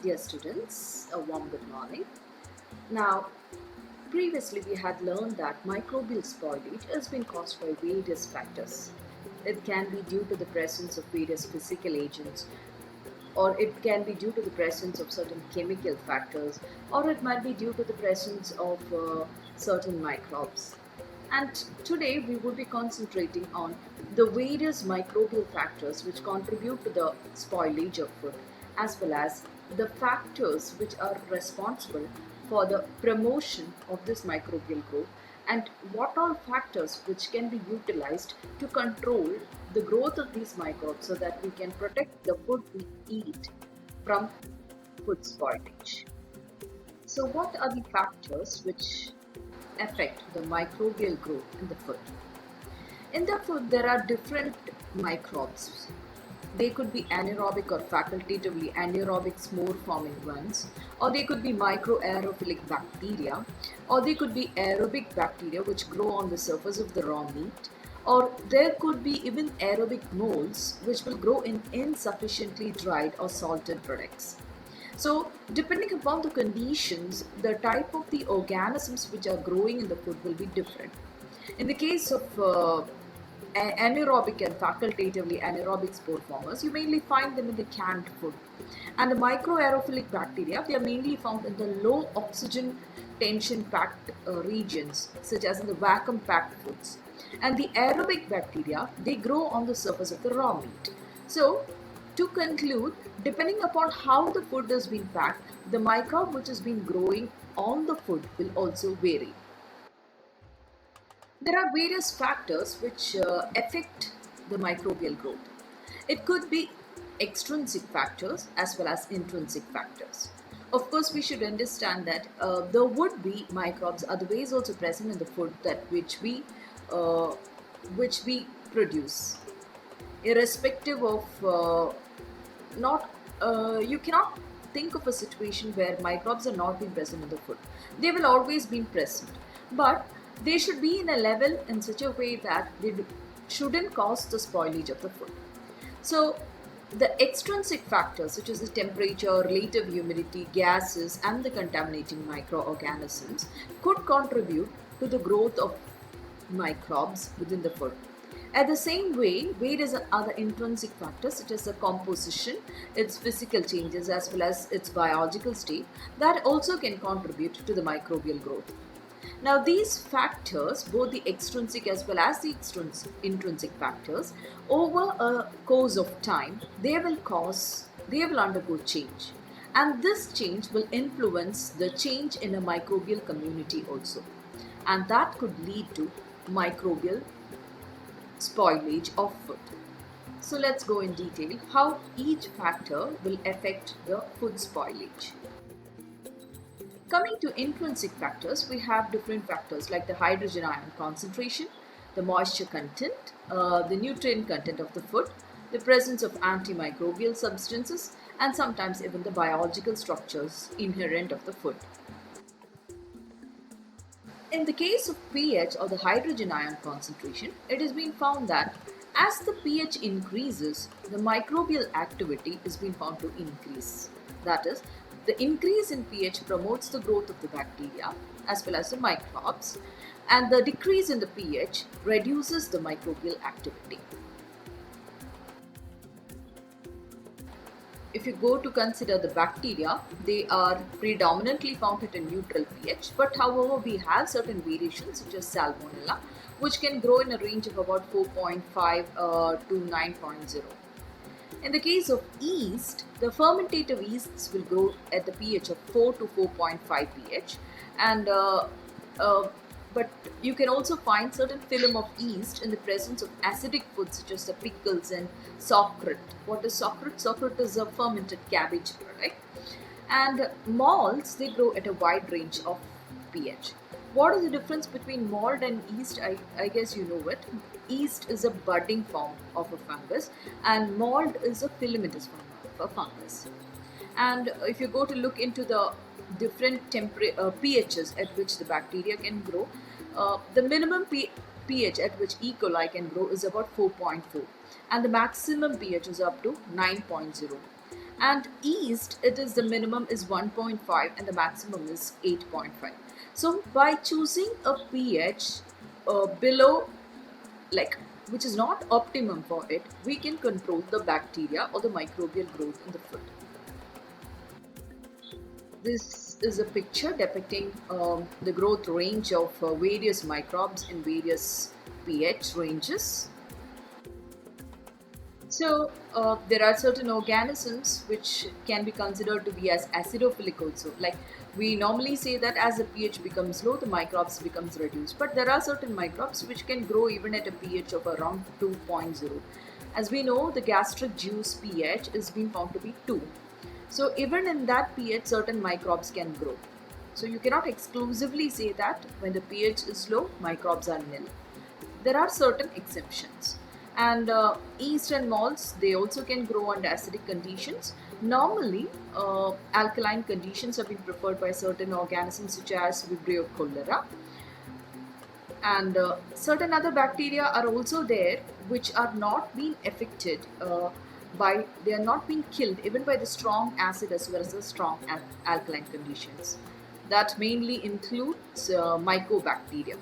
Dear students, a warm good morning. Now, previously we had learned that microbial spoilage has been caused by various factors. It can be due to the presence of various physical agents, or it can be due to the presence of certain chemical factors, or it might be due to the presence of certain microbes. And today we will be concentrating on the various microbial factors which contribute to the spoilage of food, as well as the factors which are responsible for the promotion of this microbial growth, and what all factors which can be utilized to control the growth of these microbes so that we can protect the food we eat from food spoilage. So, what are the factors which affect the microbial growth in the food? In the food, there are different microbes. They could be anaerobic or facultatively anaerobic spore forming ones, or they could be microaerophilic bacteria, or they could be aerobic bacteria which grow on the surface of the raw meat, or there could be even aerobic molds which will grow in insufficiently dried or salted products. So, depending upon the conditions, the type of the organisms which are growing in the food will be different. In the case of anaerobic and facultatively anaerobic spore formers, you mainly find them in the canned food. And the microaerophilic bacteria, they are mainly found in the low oxygen tension packed regions, such as in the vacuum packed foods. And the aerobic bacteria, they grow on the surface of the raw meat. So, to conclude, depending upon how the food has been packed, the microbe which has been growing on the food will also vary. There are various factors which affect the microbial growth. It could be extrinsic factors as well as intrinsic factors. Of course, we should understand that there would be microbes otherwise also present in the food that uh, which we produce, irrespective of not you cannot think of a situation where microbes are not being present in the food. They will always be present, but they should be in a level in such a way that they shouldn't cause the spoilage of the food. So the extrinsic factors such as the temperature, relative humidity, gases and the contaminating microorganisms could contribute to the growth of microbes within the food. At the same way, various other intrinsic factors such as the composition, its physical changes as well as its biological state that also can contribute to the microbial growth. Now these factors, both the extrinsic as well as the intrinsic factors, over a course of time, they will undergo change. And this change will influence the change in a microbial community also. And that could lead to microbial spoilage of food. So let's go in detail how each factor will affect the food spoilage. Coming to intrinsic factors, we have different factors like the hydrogen ion concentration, the moisture content, the nutrient content of the food, the presence of antimicrobial substances, and sometimes even the biological structures inherent of the food. In the case of pH or the hydrogen ion concentration, it has been found that as the pH increases, the microbial activity is being found to increase. That is, the increase in pH promotes the growth of the bacteria as well as the microbes, and the decrease in the pH reduces the microbial activity. If you go to consider the bacteria, they are predominantly found at a neutral pH, but however we have certain variations such as salmonella which can grow in a range of about 4.5 to 9.0. In the case of yeast, the fermentative yeasts will grow at the pH of 4 to 4.5 pH, and uh, but you can also find certain film of yeast in the presence of acidic foods such as the pickles and sauerkraut. What is sauerkraut? Sauerkraut is a fermented cabbage product. And malts, they grow at a wide range of pH. What is the difference between malt and yeast? I guess you know it. Yeast is a budding form of a fungus, and malt is a filamentous form of a fungus. And if you go to look into the different pHs at which the bacteria can grow, the minimum pH at which E. coli can grow is about 4.4, and the maximum pH is up to 9.0. And yeast, it is the minimum is 1.5 and the maximum is 8.5. So by choosing a pH below, like, which is not optimum for it, we can control the bacteria or the microbial growth in the food. This is a picture depicting the growth range of various microbes in various pH ranges. So there are certain organisms which can be considered to be as acidophilic also. Like, we normally say that as the pH becomes low, the microbes becomes reduced. But there are certain microbes which can grow even at a pH of around 2.0. As we know, the gastric juice pH is being found to be 2. So even in that pH, certain microbes can grow. So you cannot exclusively say that when the pH is low, microbes are nil. There are certain exceptions. And yeast and malts, they also can grow under acidic conditions. Normally, alkaline conditions have been preferred by certain organisms such as Vibrio cholera. And certain other bacteria are also there which are not being affected by, they are not being killed even by the strong acid as well as the strong alkaline conditions. That mainly includes mycobacteria.